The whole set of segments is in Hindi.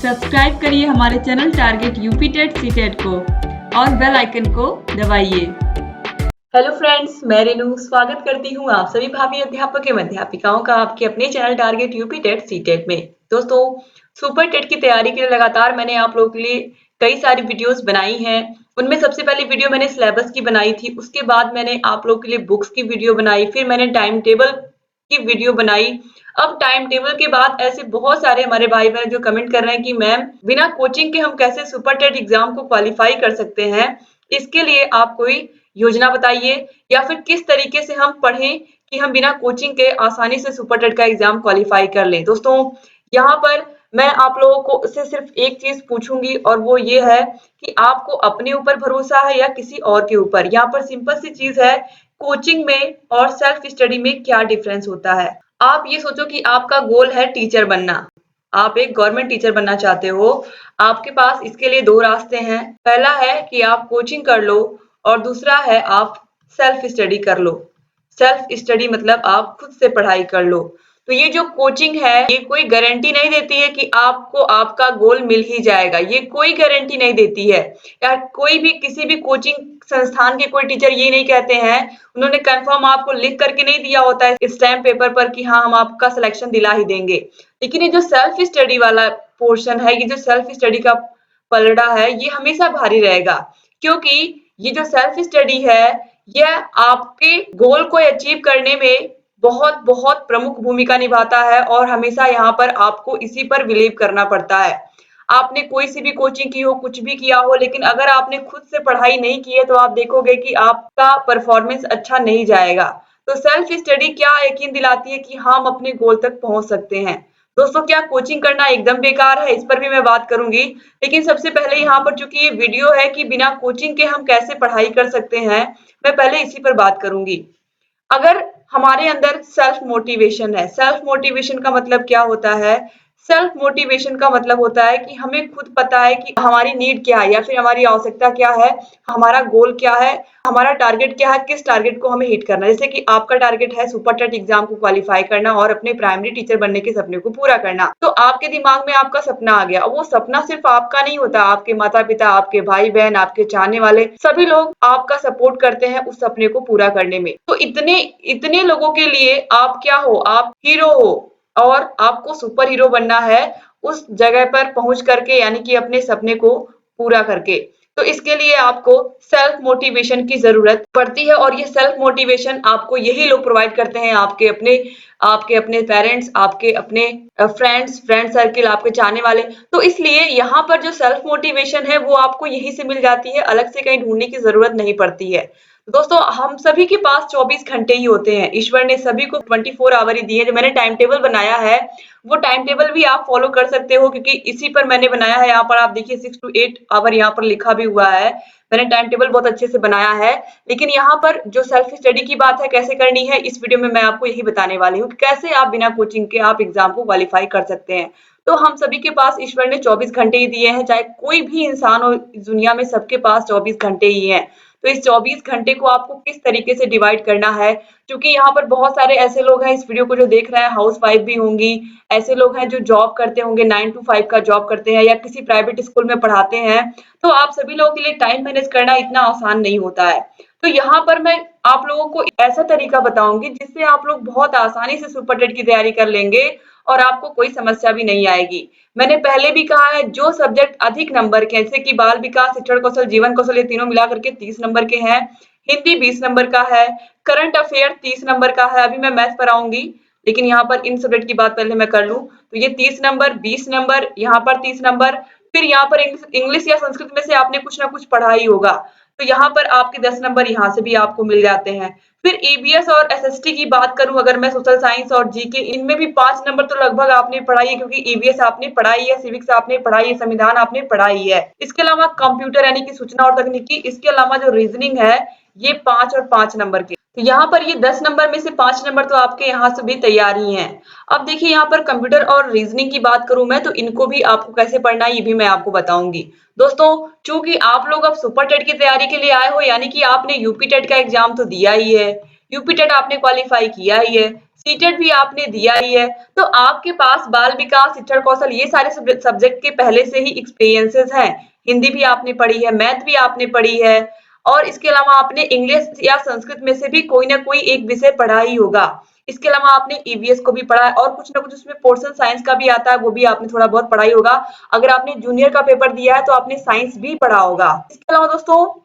सब्सक्राइब करिए हमारे channel target UP TET CTET को और बेल आइकन को दबाइए। हेलो फ्रेंड्स, मैं रेनू स्वागत करती हूँ आप सभी भावी अध्यापक एवं अध्यापिकाओं का आपके अपने channel target UP TET CTET में। दोस्तों, सुपर टेट की तैयारी के लिए लगातार मैंने आप लोगों के लिए कई सारी वीडियोस बनाई हैं। उनमें सबसे पहली वीडियो मैंने सिलेबस की बनाई थी, उसके बाद मैंने आप लोगों के लिए बुक्स की वीडियो बनाई, फिर मैंने टाइम टेबल की वीडियो बनाई। अब टाइम टेबल के बाद ऐसे बहुत सारे हमारे भाई बहन जो कमेंट कर रहे हैं कि मैम बिना कोचिंग के हम कैसे सुपर टेट एग्जाम को क्वालिफाई कर सकते हैं, इसके लिए आप कोई योजना बताइए या फिर किस तरीके से हम पढ़ें कि हम बिना कोचिंग के आसानी से सुपर टेट का एग्जाम क्वालिफाई कर लें। दोस्तों, यहाँ पर मैं आप लोगों को से सिर्फ एक चीज पूछूंगी और वो ये है कि आपको अपने ऊपर भरोसा है या किसी और के ऊपर। यहाँ पर सिंपल सी चीज है, कोचिंग में और सेल्फ स्टडी में क्या डिफरेंस होता है। आप ये सोचो कि आपका गोल है टीचर बनना, आप एक गवर्नमेंट टीचर बनना चाहते हो। आपके पास इसके लिए दो रास्ते हैं। पहला है कि आप कोचिंग कर लो और दूसरा है आप सेल्फ स्टडी कर लो। सेल्फ स्टडी मतलब आप खुद से पढ़ाई कर लो। तो ये जो कोचिंग है ये कोई गारंटी नहीं देती है कि आपको आपका गोल मिल ही जाएगा, ये कोई गारंटी नहीं देती है। या कोई भी किसी भी कोचिंग संस्थान के कोई टीचर ये नहीं कहते हैं, उन्होंने कंफर्म आपको लिख करके नहीं दिया होता है स्टैम्प पेपर पर कि हाँ हम आपका सिलेक्शन दिला ही देंगे। लेकिन ये जो सेल्फ स्टडी वाला पोर्शन है, ये जो सेल्फ स्टडी का पलड़ा है, ये हमेशा भारी रहेगा। क्योंकि ये जो सेल्फ स्टडी है यह आपके गोल को अचीव करने में बहुत बहुत प्रमुख भूमिका निभाता है और हमेशा यहाँ पर आपको इसी पर बिलीव करना पड़ता है। आपने कोई सी भी कोचिंग की हो, कुछ भी किया हो, लेकिन अगर आपने खुद से पढ़ाई नहीं की है तो आप देखोगे कि आपका परफॉर्मेंस अच्छा नहीं जाएगा। तो सेल्फ स्टडी क्या यकीन दिलाती है कि हम अपने गोल तक पहुंच सकते हैं। दोस्तों, क्या कोचिंग करना एकदम बेकार है, इस पर भी मैं बात करूंगी। लेकिन सबसे पहले यहाँ पर चूंकि ये वीडियो है कि बिना कोचिंग के हम कैसे पढ़ाई कर सकते हैं, मैं पहले इसी पर बात करूंगी। अगर हमारे अंदर सेल्फ मोटिवेशन है, सेल्फ मोटिवेशन का मतलब क्या होता है? सेल्फ मोटिवेशन का मतलब होता है कि हमें खुद पता है कि हमारी नीड क्या है या फिर हमारी आवश्यकता क्या है, हमारा गोल क्या है, हमारा टारगेट क्या है, किस टारगेट को हमें हिट करना है। जैसे कि आपका टारगेट है सुपर टेट एग्जाम को क्वालिफाई करना और अपने प्राइमरी टीचर बनने के सपने को पूरा करना। तो आपके दिमाग में आपका सपना आ गया, वो सपना सिर्फ आपका नहीं होता, आपके माता पिता, आपके भाई बहन, आपके चाहने वाले सभी लोग आपका सपोर्ट करते हैं उस सपने को पूरा करने में। तो इतने इतने लोगों के लिए आप क्या हो, आप हीरो हो और आपको सुपर हीरो बनना है उस जगह पर पहुंच करके, यानी कि अपने सपने को पूरा करके। तो इसके लिए आपको सेल्फ मोटिवेशन की जरूरत पड़ती है और ये सेल्फ मोटिवेशन आपको यही लोग प्रोवाइड करते हैं, आपके अपने पेरेंट्स, आपके अपने फ्रेंड सर्किल, आपके चाहने वाले। तो इसलिए यहाँ पर जो सेल्फ मोटिवेशन है वो आपको यहीं से मिल जाती है, अलग से कहीं ढूंढने की जरूरत नहीं पड़ती है। दोस्तों, हम सभी के पास 24 घंटे ही होते हैं, ईश्वर ने सभी को 24 आवर ही दिए हैं। जो मैंने टाइम टेबल बनाया है वो टाइम टेबल भी आप फॉलो कर सकते हो, क्योंकि इसी पर मैंने बनाया है। यहाँ पर आप देखिए 6 to 8 आवर यहाँ पर लिखा भी हुआ है। मैंने टाइम टेबल बहुत अच्छे से बनाया है। लेकिन यहाँ पर जो सेल्फ स्टडी की बात है कैसे करनी है, इस वीडियो में मैं आपको यही बताने वाली हूँ कि कैसे आप बिना कोचिंग के आप एग्जाम को क्वालिफाई कर सकते हैं। तो हम सभी के पास ईश्वर ने 24 घंटे ही दिए हैं, चाहे कोई भी इंसान हो इस दुनिया में, सबके पास 24 घंटे ही हैं। तो इस 24 घंटे को आपको किस तरीके से डिवाइड करना है, क्योंकि यहाँ पर बहुत सारे ऐसे लोग हैं इस वीडियो को जो देख रहे हैं, हाउस वाइफ भी होंगी, ऐसे लोग हैं जो जॉब करते होंगे, 9 to 5 का जॉब करते हैं या किसी प्राइवेट स्कूल में पढ़ाते हैं। तो आप सभी लोगों के लिए टाइम मैनेज करना इतना आसान नहीं होता है। तो यहाँ पर मैं आप लोगों को ऐसा तरीका बताऊंगी जिससे आप लोग बहुत आसानी से सुपर टेट की तैयारी कर लेंगे और आपको कोई समस्या भी नहीं आएगी। मैंने पहले भी कहा है, जो सब्जेक्ट अधिक नंबर के, जैसे कि बाल विकास, शिक्षण कौशल, जीवन कौशल, ये तीनों मिला करके 30 नंबर के हैं, हिंदी 20 नंबर का है, करंट अफेयर 30 नंबर का है। अभी मैं मैथ पर आऊंगी, लेकिन यहाँ पर इन सब्जेक्ट की बात पहले मैं कर लूं। तो ये 30 नंबर, 20 नंबर, यहाँ पर 30 नंबर, फिर यहाँ पर इंग्लिश या संस्कृत में से आपने कुछ ना कुछ पढ़ा ही होगा, तो यहाँ पर आपके 10 नंबर यहाँ से भी आपको मिल जाते हैं। फिर ईबीएस और एसएसटी की बात करूं, अगर मैं सोशल साइंस और जीके, इनमें भी 5 नंबर तो लगभग आपने पढ़ाई है, क्योंकि ईबीएस आपने पढ़ाई है, सिविक्स आपने पढ़ाई है, संविधान आपने पढ़ाई है। इसके अलावा कंप्यूटर यानी कि सूचना और तकनीकी, इसके अलावा जो रीजनिंग है ये 5 और 5 नंबर के। तो यहाँ पर ये 10 नंबर में से 5 नंबर तो आपके यहाँ से भी तैयार ही हैं। अब देखिए यहाँ पर कंप्यूटर और रीजनिंग की बात करूं मैं, तो इनको भी आपको कैसे पढ़ना है ये भी मैं आपको बताऊंगी। दोस्तों, चूंकि आप लोग अब सुपर टेट की तैयारी के लिए आए हो, यानी कि आपने यूपी टेट का एग्जाम तो दिया ही है, यूपी टेट आपने क्वालिफाई किया ही है, सीटेट भी आपने दिया ही है, तो आपके पास बाल विकास, शिक्षण कौशल ये सारे सब्जेक्ट के पहले से ही एक्सपीरियंसेस हैं। हिंदी भी आपने पढ़ी है, मैथ भी आपने पढ़ी है और इसके अलावा आपने इंग्लिश या संस्कृत में से भी कोई ना कोई एक विषय पढ़ा ही होगा। इसके अलावा आपने ईवीएस को भी पढ़ा है और कुछ ना कुछ उसमें पोर्शन साइंस का भी आता है, वो भी आपने थोड़ा बहुत पढ़ा ही होगा। अगर आपने जूनियर का पेपर दिया है तो आपने साइंस भी पढ़ा होगा। इसके अलावा दोस्तों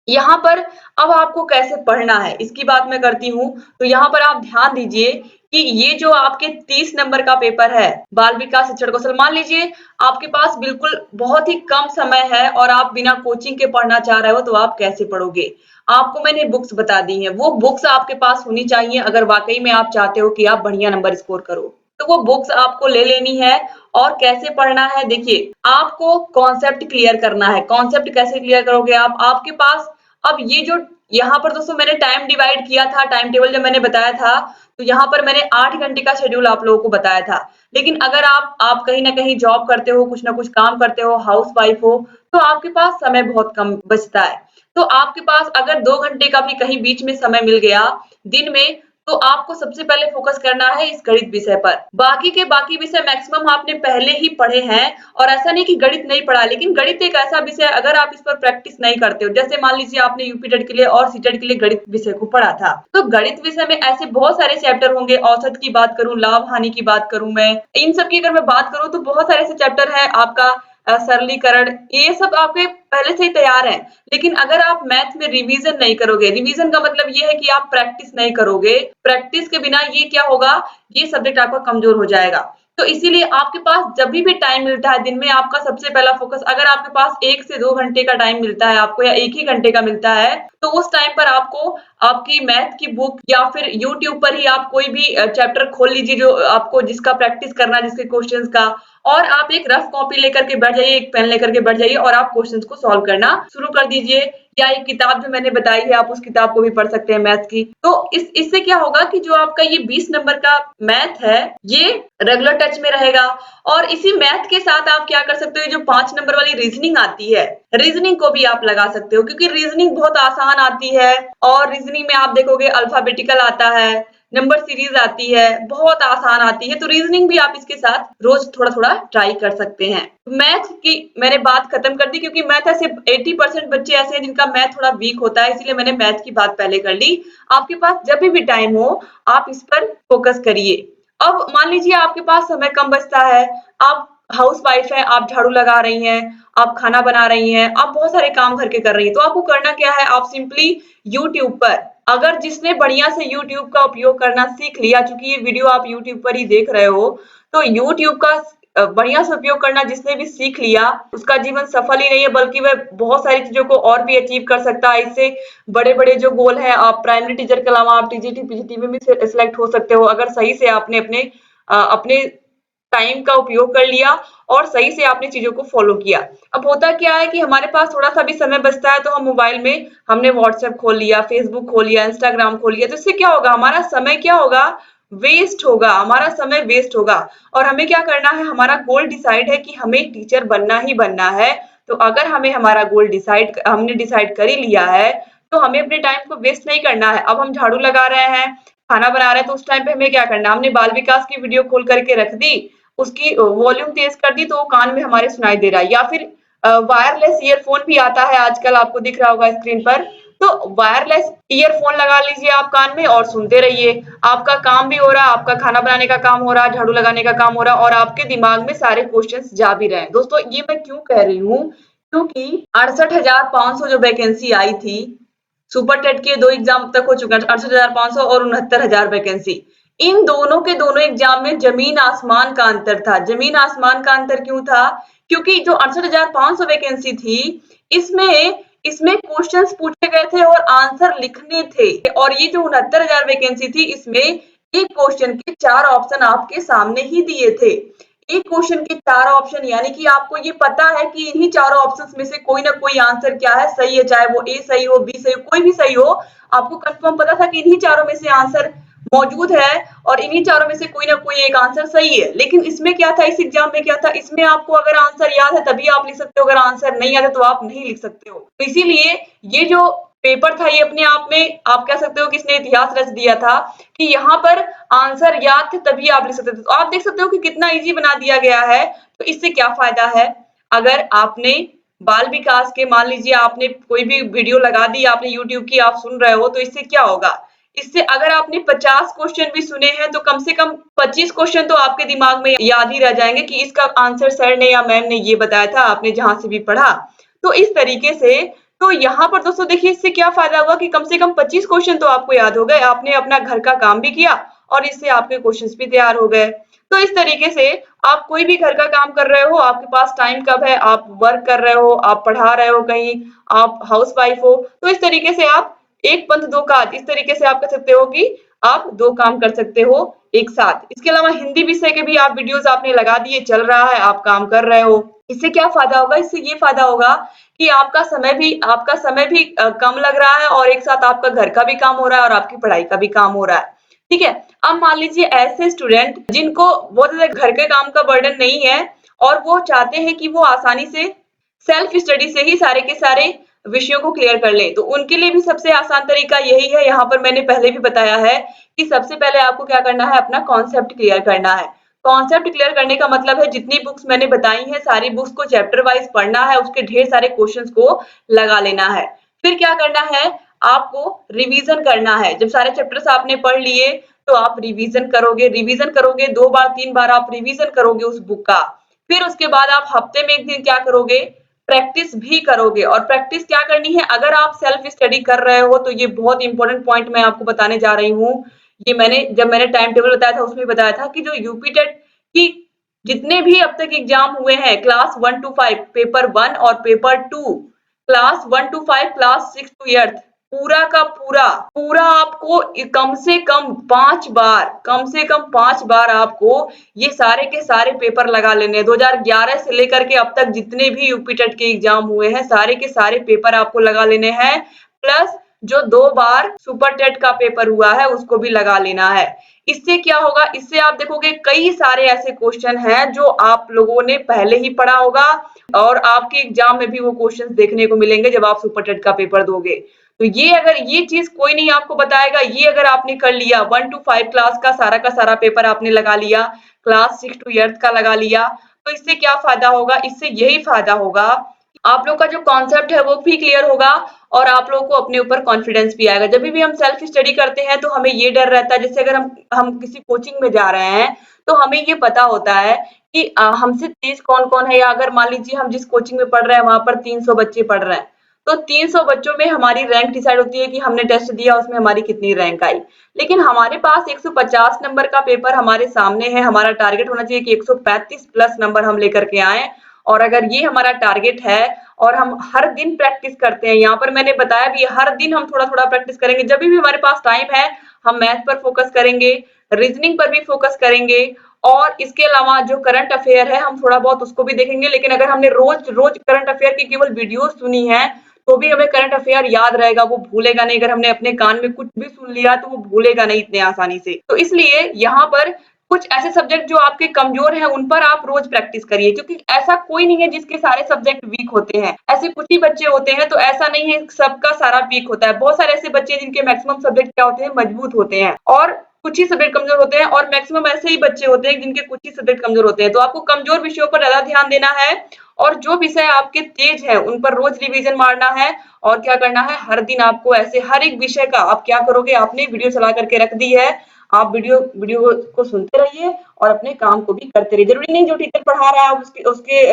यहाँ पर अब आपको कैसे पढ़ना है इसकी बात मैं करती हूँ। तो यहाँ पर आप ध्यान दीजिए कि ये जो आपके 30 नंबर का पेपर है बाल विकास शिक्षण कौशल, मान लीजिए आपके पास बिल्कुल बहुत ही कम समय है और आप बिना कोचिंग के पढ़ना चाह रहे हो, तो आप कैसे पढ़ोगे? आपको मैंने बुक्स बता दी हैं, वो बुक्स आपके पास होनी चाहिए अगर वाकई में आप चाहते हो कि आप बढ़िया नंबर स्कोर करो। तो वो बुक्स आपको ले लेनी है और कैसे पढ़ना है, देखिए आपको कॉन्सेप्ट क्लियर करना है। कॉन्सेप्ट कैसे क्लियर करोगे आप? आपके पास अब ये जो यहाँ पर दोस्तों मैंने टाइम डिवाइड किया था, टाइम टेबल जब मैंने बताया था, तो यहाँ पर मैंने 8 घंटे का शेड्यूल आप लोगों को बताया था। लेकिन अगर आप कहीं ना कहीं जॉब करते हो, कुछ ना कुछ काम करते हो, हाउस वाइफ हो, तो आपके पास समय बहुत कम बचता है। तो आपके पास अगर 2 घंटे का भी कहीं बीच में समय मिल गया दिन में, तो आपको सबसे पहले फोकस करना है इस गणित विषय पर। बाकी के बाकी विषय मैक्सिमम आपने पहले ही पढ़े हैं और ऐसा नहीं कि गणित नहीं पढ़ा, लेकिन गणित एक ऐसा विषय है अगर आप इस पर प्रैक्टिस नहीं करते हो, जैसे मान लीजिए आपने यूपी टेट के लिए और सीटेट के लिए गणित विषय को पढ़ा था, तो गणित विषय में ऐसे बहुत सारे चैप्टर होंगे। औसत की बात करूं, लाभ हानि की बात करूं, मैं इन सब की अगर मैं बात करूं तो बहुत सारे ऐसे चैप्टर है। आपका सरलीकरण, ये सब आपके पहले से ही तैयार है। लेकिन अगर आप मैथ में रिवीजन नहीं करोगे, रिवीजन का मतलब ये है कि आप प्रैक्टिस नहीं करोगे, प्रैक्टिस के बिना ये क्या होगा, ये सब्जेक्ट आपका कमजोर हो जाएगा। तो इसीलिए आपके पास जब भी टाइम मिलता है दिन में, आपका सबसे पहला फोकस, अगर आपके पास 1 से 2 घंटे का टाइम मिलता है आपको या 1 ही घंटे का मिलता है, तो उस टाइम पर आपको आपकी मैथ की बुक या फिर यूट्यूब पर ही आप कोई भी चैप्टर खोल लीजिए जो आपको जिसका प्रैक्टिस करना है, जिसके क्वेश्चंस का, और आप एक रफ कॉपी लेकर के बैठ जाइए, एक पेन लेकर के बैठ जाइए और आप क्वेश्चंस को सॉल्व करना शुरू कर दीजिए। या एक किताब जो मैंने बताई है, आप उस किताब को भी पढ़ सकते हैं मैथ की। तो इससे क्या होगा कि जो आपका ये 20 नंबर का मैथ है, ये रेगुलर टच में रहेगा। और इसी मैथ के साथ आप क्या कर सकते हो, जो 5 नंबर वाली रीजनिंग आती है, रीजनिंग को भी आप लगा सकते हो, क्योंकि रीजनिंग बहुत आसान आती है। और रीजनिंग में आप देखोगे अल्फाबेटिकल आता है, नंबर सीरीज आती है, बहुत आसान आती है। तो रीजनिंग भी आप इसके साथ रोज थोड़ा थोड़ा ट्राई कर सकते हैं। मैथ की मैंने बात खत्म कर दी, क्योंकि मैथ ऐसे 80% बच्चे ऐसे हैं जिनका मैथ थोड़ा वीक होता है, इसलिए मैंने मैथ की बात पहले कर ली। आपके पास जब भी टाइम हो, आप इस पर फोकस करिए। अब मान लीजिए आपके पास समय कम बचता है, आप हाउस वाइफ है, आप झाड़ू लगा रही हैं, आप खाना बना रही हैं, आप बहुत सारे काम घर के कर रही हैं, तो आपको करना क्या है, आप सिंपली यूट्यूब पर, अगर जिसने बढ़िया से यूट्यूब का उपयोग करना सीख लिया, चूंकि ये वीडियो आप यूट्यूब पर ही देख रहे हो, तो यूट्यूब का बढ़िया से उपयोग करना जिसने भी सीख लिया, उसका जीवन सफल ही नहीं है, बल्कि वह बहुत सारी चीजों को और भी अचीव कर सकता है। इससे बड़े बड़े जो गोल है, आप प्राइमरी टीचर के अलावा आप टीजीटी पीजीटी में भी सिलेक्ट हो सकते हो, अगर सही से आपने अपने टाइम का उपयोग कर लिया और सही से आपने चीजों को फॉलो किया। अब होता क्या है कि हमारे पास थोड़ा सा भी समय बचता है, तो हम मोबाइल में हमने व्हाट्सएप खोल लिया, फेसबुक खोल लिया, इंस्टाग्राम खोल लिया, तो इससे क्या होगा, हमारा समय क्या होगा, वेस्ट होगा, हमारा समय वेस्ट होगा। और हमें क्या करना है, हमारा गोल डिसाइड है कि हमें टीचर बनना ही बनना है। तो अगर हमें हमारा गोल हमने डिसाइड कर ही लिया है, तो हमें अपने टाइम को वेस्ट नहीं करना है। अब हम झाड़ू लगा रहे हैं, खाना बना रहे हैं, तो उस टाइम पे हमें क्या करना है, हमने बाल विकास की वीडियो खोल करके रख दी, उसकी वॉल्यूम तेज कर दी, तो वो कान में हमारे सुनाई दे रहा है। या फिर वायरलेस ईयरफोन भी आता है आजकल, आपको दिख रहा होगा स्क्रीन पर, तो वायरलेस ईयरफोन लगा लीजिए आप कान में और सुनते रहिए। आपका काम भी हो रहा है, आपका खाना बनाने का काम हो रहा है, झाड़ू लगाने का काम हो रहा है, और आपके दिमाग में सारे क्वेश्चंस जा भी रहे हैं। दोस्तों ये मैं क्यों कह रही हूँ, क्योंकि 68,500 जो वैकेंसी आई थी, सुपर टेट के 2 एग्जाम तक हो चुके हैं, 68,500 और 69,000 वैकेंसी, इन दोनों के दोनों एग्जाम में जमीन आसमान का अंतर था। जमीन आसमान का अंतर क्यों था, क्योंकि जो 68,500 वैकेंसी थी, इसमें इसमें क्वेश्चंस पूछे गए थे और आंसर लिखने थे, और ये जो 69,000 वैकेंसी थी, इसमें एक क्वेश्चन के 4 ऑप्शन आपके सामने ही दिए थे। एक क्वेश्चन के 4 ऑप्शन, यानी कि आपको ये पता है कि इन्हीं चारों ऑप्शंस में से कोई ना कोई आंसर क्या है, सही है, चाहे वो ए सही हो, बी सही हो, कोई भी सही हो, आपको कंफर्म पता था कि इन्हीं चारों में से आंसर मौजूद है और इन्हीं चारों में से कोई ना कोई एक आंसर सही है। लेकिन इसमें क्या था, इस एग्जाम में क्या था, इसमें आपको अगर आंसर याद है तभी आप लिख सकते हो, अगर आंसर नहीं याद है तो आप नहीं लिख सकते हो। तो इसीलिए ये जो पेपर था ये अपने आप में, आप कह सकते हो कि इसने इतिहास रच दिया था कि यहाँ पर आंसर याद थे तभी आप लिख सकते थे। तो आप देख सकते हो कि कितना इजी बना दिया गया है। तो इससे क्या फायदा है, अगर आपने बाल विकास के, मान लीजिए आपने कोई भी वीडियो लगा दी आपने यूट्यूब की, आप सुन रहे हो, तो इससे क्या होगा, इससे अगर आपने 50 क्वेश्चन भी सुने हैं तो कम से कम 25 क्वेश्चन तो आपके दिमाग में याद ही रह जाएंगे कि इसका आंसर सर ने या मैम ने ये बताया था, आपने जहां से भी पढ़ा। तो इस तरीके से, तो यहाँ पर दोस्तों देखिए इससे क्या फायदा हुआ कि कम से कम 25 क्वेश्चन तो आपको याद हो गए, आपने अपना घर का काम भी किया और इससे आपके क्वेश्चंस भी तैयार हो गए। तो इस तरीके से आप कोई भी घर का काम कर रहे हो, आपके पास टाइम कब है, आप वर्क कर रहे हो, आप पढ़ा रहे हो कहीं, आप हाउस वाइफ हो, तो इस तरीके से आप एक पंथ दो काज, इस तरीके से आप कह सकते हो कि आप दो काम कर सकते हो एक साथ। इसके अलावा हिंदी विषय के भी आप वीडियोस आपने लगा दिए, चल रहा है, आप काम कर रहे हो। इससे क्या फायदा होगा, इससे ये फायदा होगा कि आपका समय भी कम लग रहा है और एक साथ आपका घर का भी काम हो रहा है और आपकी पढ़ाई का भी काम हो रहा है। ठीक है। अब मान लीजिए ऐसे स्टूडेंट जिनको बहुत ज्यादा घर के काम का बर्डन नहीं है और वो चाहते हैं कि वो आसानी से सेल्फ स्टडी से ही सारे के सारे विषयों को क्लियर कर ले, तो उनके लिए भी सबसे आसान तरीका यही है। यहाँ पर मैंने पहले भी बताया है कि सबसे पहले आपको क्या करना है, अपना कॉन्सेप्ट क्लियर करना है। कॉन्सेप्ट क्लियर करने का मतलब है जितनी बुक्स मैंने बताई हैं सारी बुक्स को चैप्टर वाइज पढ़ना है, उसके ढेर सारे क्वेश्चंस को लगा लेना है। फिर क्या करना है, आपको रिवीजन करना है। जब सारे चैप्टर्स आपने पढ़ लिए तो आप रिवीजन करोगे 2 बार 3 बार आप रिवीजन करोगे उस बुक का। फिर उसके बाद आप हफ्ते में एक दिन क्या करोगे, प्रैक्टिस भी करोगे। और प्रैक्टिस क्या करनी है, अगर आप सेल्फ स्टडी कर रहे हो तो ये बहुत इंपॉर्टेंट पॉइंट मैं आपको बताने जा रही हूँ। ये जब मैंने टाइम टेबल बताया था उसमें बताया था कि जो यूपी टेट की जितने भी अब तक एग्जाम हुए हैं, क्लास 1 टू 5 पेपर 1 और paper 2, class 1 to 5, class 6 to 8, पूरा का पूरा आपको कम से कम 5 बार आपको ये सारे के सारे पेपर लगा लेने हैं। 2011 से लेकर के अब तक जितने भी यूपी टेट के एग्जाम हुए हैं सारे के सारे पेपर आपको लगा लेने हैं, प्लस जो 2 बार सुपर टेट का पेपर हुआ है उसको भी लगा लेना है। इससे क्या होगा, इससे आप देखोगे कई सारे ऐसे क्वेश्चन हैं जो आप लोगों ने पहले ही पढ़ा होगा और आपके एग्जाम में भी वो क्वेश्चंस देखने को मिलेंगे जब आप सुपर टेट का पेपर दोगे। तो ये चीज कोई नहीं आपको बताएगा, ये अगर आपने कर लिया 1 टू 5 क्लास का सारा पेपर आपने लगा लिया, क्लास 6 टू 8 का लगा लिया, तो इससे क्या फायदा होगा, इससे यही फायदा होगा आप लोग का जो कॉन्सेप्ट है वो भी क्लियर होगा और आप लोगों को अपने ऊपर कॉन्फिडेंस भी आएगा। जब भी हम सेल्फ स्टडी करते हैं तो हमें ये डर रहता है, जैसे अगर हम किसी कोचिंग में जा रहे हैं तो हमें ये पता होता है कि हमसे तेज कौन कौन है, या अगर मान लीजिए हम जिस कोचिंग में पढ़ रहे हैं वहां पर 300 बच्चे पढ़ रहे हैं तो 300 बच्चों में हमारी रैंक डिसाइड होती है कि हमने टेस्ट दिया उसमें हमारी कितनी रैंक आई। लेकिन हमारे पास 150 नंबर का पेपर हमारे सामने है, हमारा टारगेट होना चाहिए कि 135 प्लस नंबर हम लेकर के आए। और अगर ये हमारा टारगेट है और हम हर दिन प्रैक्टिस करते हैं, यहाँ पर मैंने बताया भी हर दिन हम थोड़ा थोड़ा प्रैक्टिस करेंगे, जब भी हमारे पास टाइम है हम मैथ पर फोकस करेंगे, रीजनिंग पर भी फोकस करेंगे और इसके अलावा जो करंट अफेयर है हम थोड़ा बहुत उसको भी देखेंगे। लेकिन अगर हमने रोज रोज करंट अफेयर की केवल वीडियो सुनी है तो भी हमें करंट अफेयर याद रहेगा, वो भूलेगा नहीं। अगर हमने अपने कान में कुछ भी सुन लिया तो वो भूलेगा नहीं इतने आसानी से। तो इसलिए यहाँ पर कुछ ऐसे सब्जेक्ट जो आपके कमजोर हैं उन पर आप रोज प्रैक्टिस करिए, क्योंकि ऐसा कोई नहीं है जिसके सारे सब्जेक्ट वीक होते हैं, ऐसे कुछ ही बच्चे होते हैं। तो ऐसा नहीं है सबका सारा वीक होता है, बहुत सारे ऐसे बच्चे जिनके मैक्सिमम सब्जेक्ट क्या होते हैं, मजबूत होते हैं और कुछ ही सब्जेक्ट कमजोर होते हैं, और मैक्सिमम ऐसे ही बच्चे होते हैं जिनके कुछ ही सब्जेक्ट कमजोर होते हैं। तो आपको कमजोर विषयों पर ज्यादा ध्यान देना है और जो विषय आपके तेज है उन पर रोज रिवीजन मारना है। और क्या करना है, हर दिन आपको ऐसे हर एक विषय का आप क्या करोगे, आपने वीडियो चला करके रख दी है, आप वीडियो को सुनते रहिए और अपने काम को भी करते रहिए। जरूरी नहीं जो टीचर पढ़ा रहा है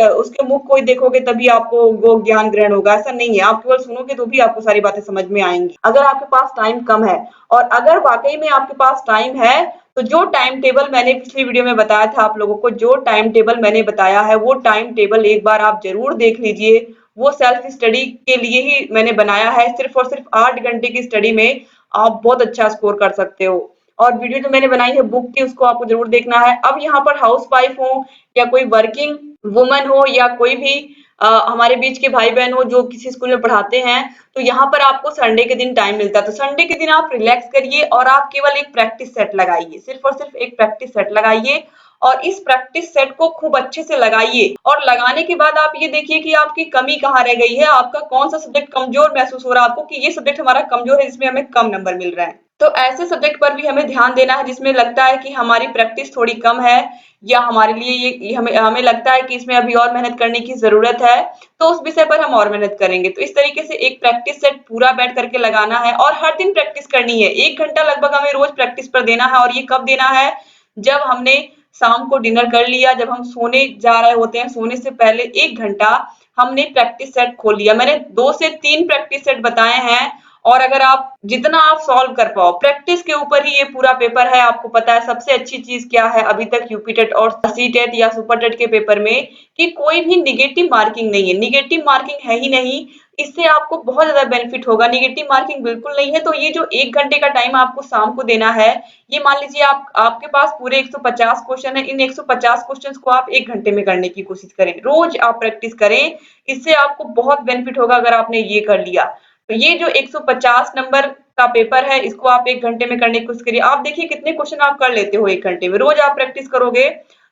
उसके मुख को ही देखोगे तभी आपको वो ज्ञान ग्रहण होगा, ऐसा नहीं है। आप केवल सुनोगे तो भी आपको सारी बातें समझ में आएंगी। अगर आपके पास टाइम कम है और अगर वाकई में आपके पास टाइम है तो जो टाइम टेबल मैंने पिछली वीडियो में बताया था आप लोगों को, जो टाइम टेबल मैंने बताया है वो टाइम टेबल एक बार आप जरूर देख लीजिए। वो सेल्फ स्टडी के लिए ही मैंने बनाया है, सिर्फ और सिर्फ 8 घंटे की स्टडी में आप बहुत अच्छा स्कोर कर सकते हो। और वीडियो जो मैंने बनाई है बुक की उसको आपको जरूर देखना है। अब यहाँ पर हाउस वाइफ हो या कोई वर्किंग वुमन हो या कोई भी हमारे बीच के भाई बहन हो जो किसी स्कूल में पढ़ाते हैं, तो यहाँ पर आपको संडे के दिन टाइम मिलता है। तो संडे के दिन आप रिलैक्स करिए और आप केवल एक प्रैक्टिस सेट लगाइए, सिर्फ और सिर्फ एक प्रैक्टिस सेट लगाइए और इस प्रैक्टिस सेट को खूब अच्छे से लगाइए और लगाने के बाद आप ये देखिए कि आपकी कमी कहाँ रह गई है, आपका कौन सा सब्जेक्ट कमजोर महसूस हो रहा है आपको कि ये सब्जेक्ट हमारा कमजोर है, जिसमें हमें कम नंबर मिल रहा है। तो ऐसे सब्जेक्ट पर भी हमें ध्यान देना है जिसमें लगता है कि हमारी प्रैक्टिस थोड़ी कम है या हमारे लिए ये हमें हमें लगता है कि इसमें अभी और मेहनत करने की जरूरत है, तो उस विषय पर हम और मेहनत करेंगे। तो इस तरीके से एक प्रैक्टिस सेट पूरा बैठ करके लगाना है और हर दिन प्रैक्टिस करनी है। 1 घंटा लगभग हमें रोज प्रैक्टिस पर देना है और ये कब देना है, जब हमने शाम को डिनर कर लिया, जब हम सोने जा रहे होते हैं, सोने से पहले 1 घंटा हमने प्रैक्टिस सेट खोल लिया। मैंने 2 से 3 प्रैक्टिस सेट बताए हैं और अगर आप जितना आप सॉल्व कर पाओ, प्रैक्टिस के ऊपर ही ये पूरा पेपर है। आपको पता है सबसे अच्छी चीज क्या है अभी तक यूपी टेट और सी टेट या सुपर टेट के पेपर में, कि कोई भी निगेटिव मार्किंग नहीं है, निगेटिव मार्किंग है ही नहीं। इससे आपको बहुत ज्यादा बेनिफिट होगा, निगेटिव मार्किंग बिल्कुल नहीं है। तो ये जो 1 घंटे का टाइम आपको शाम को देना है, ये मान लीजिए आपके पास पूरे 150 क्वेश्चन है, इन 150 क्वेश्चंस को आप 1 घंटे में करने की कोशिश करें, रोज आप प्रैक्टिस करें, इससे आपको बहुत बेनिफिट होगा अगर आपने ये कर लिया। तो ये जो 150 नंबर का पेपर है, इसको आप 1 घंटे में करने की कोशिश करिए। आप देखिए कितने क्वेश्चन आप कर लेते हो 1 घंटे में, रोज आप प्रैक्टिस करोगे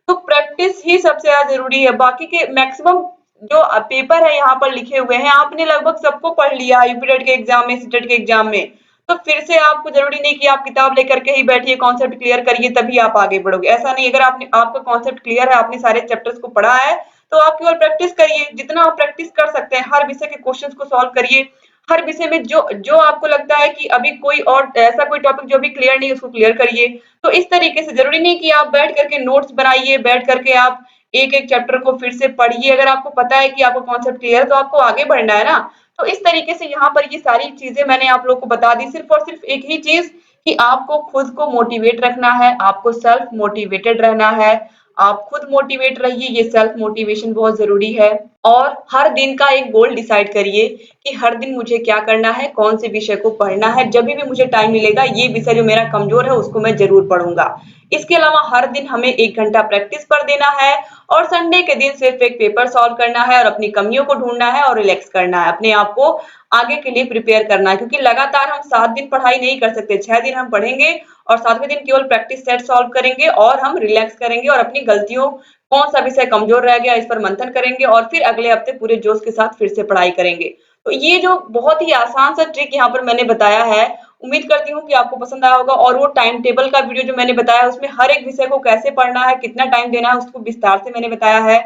तो प्रैक्टिस ही सबसे ज्यादा जरूरी है। बाकी के मैक्सिमम जो पेपर है यहाँ पर लिखे हुए हैं, आपने लगभग सबको पढ़ लिया यूपीटेट के एग्जाम में, सीटेट के एग्जाम में, तो फिर से आपको जरूरी नहीं कि आप किताब लेकर के ही बैठिए, कॉन्सेप्ट क्लियर करिए तभी आप आगे बढ़ोगे, ऐसा नहीं। अगर आपने आपका कॉन्सेप्ट क्लियर है, आपने सारे चैप्टर्स को पढ़ा है, तो आप केवल प्रैक्टिस करिए, जितना आप प्रैक्टिस कर सकते हैं हर विषय के क्वेश्चंस को सॉल्व करिए। हर विषय में जो जो आपको लगता है कि अभी कोई और ऐसा कोई टॉपिक जो भी क्लियर नहीं, उसको क्लियर करिए। तो इस तरीके से जरूरी नहीं कि आप बैठ करके नोट्स बनाइए, बैठ करके आप एक एक चैप्टर को फिर से पढ़िए। अगर आपको पता है कि आपको कॉन्सेप्ट क्लियर है तो आपको आगे बढ़ना है ना। तो इस तरीके से यहाँ पर ये सारी चीजें मैंने आप लोग को बता दी, सिर्फ और सिर्फ एक ही चीज कि आपको खुद को मोटिवेट रखना है, आपको सेल्फ मोटिवेटेड रहना है। आप खुद मोटिवेट रहिए, ये सेल्फ मोटिवेशन बहुत जरूरी है। और हर दिन का एक गोल डिसाइड करिए कि हर दिन मुझे क्या करना है, कौन से विषय को पढ़ना है, जब भी मुझे टाइम मिलेगा ये विषय जो मेरा कमजोर है उसको मैं जरूर पढ़ूंगा। इसके अलावा हर दिन हमें 1 घंटा प्रैक्टिस पर देना है और संडे के दिन सिर्फ एक पेपर सॉल्व करना है और अपनी कमियों को ढूंढना है और रिलैक्स करना है, अपने आप को आगे के लिए प्रिपेयर करना है। क्योंकि लगातार हम 7 दिन पढ़ाई नहीं कर सकते, 6 दिन हम पढ़ेंगे और 7वें दिन केवल प्रैक्टिस सेट सॉल्व करेंगे और हम रिलैक्स करेंगे और अपनी गलतियों, कौन सा विषय कमजोर रह गया इस पर मंथन करेंगे और फिर अगले हफ्ते पूरे जोश के साथ फिर से पढ़ाई करेंगे। तो ये जो बहुत ही आसान सा ट्रिक यहाँ पर मैंने बताया है, उम्मीद करती हूँ कि आपको पसंद आया होगा। और वो टाइम टेबल का वीडियो जो मैंने बताया उसमें हर एक विषय को कैसे पढ़ना है, कितना टाइम देना है, उसको विस्तार से मैंने बताया है।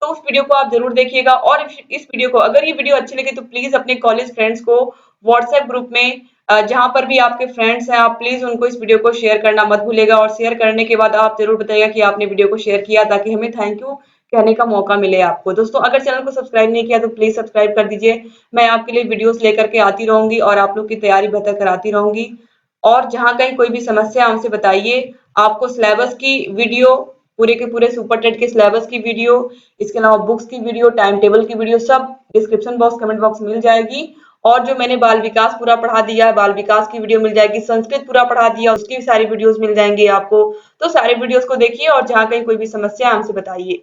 तो उस वीडियो को आप जरूर देखिएगा। और इस वीडियो को, अगर ये वीडियो अच्छी लगी तो प्लीज अपने कॉलेज फ्रेंड्स को व्हाट्सएप ग्रुप में, जहां पर भी आपके फ्रेंड्स हैं, आप प्लीज उनको इस वीडियो को शेयर करना मत भूलिएगा। और शेयर करने के बाद आप जरूर बताइएगा कि आपने वीडियो को शेयर किया, ताकि हमें थैंक यू कहने का मौका मिले आपको। दोस्तों अगर चैनल को सब्सक्राइब नहीं किया तो प्लीज सब्सक्राइब कर दीजिए। मैं आपके लिए वीडियोस लेकर के आती रहूंगी और आप लोग की तैयारी बेहतर कराती रहूंगी। और जहां कहीं कोई भी समस्या हमसे बताइए। आपको सिलेबस की वीडियो, पूरे के पूरे सुपर टेट के सिलेबस की वीडियो, इसके अलावा बुक्स की वीडियो, टाइम टेबल की वीडियो सब डिस्क्रिप्शन बॉक्स, कमेंट बॉक्स मिल जाएगी। और जो मैंने बाल विकास पूरा पढ़ा दिया है, बाल विकास की वीडियो मिल जाएगी, संस्कृत पूरा पढ़ा दिया उसकी भी सारी वीडियोस मिल जाएंगी आपको। तो सारे वीडियोस को देखिए और जहां कहीं कोई भी समस्या हमसे बताइए।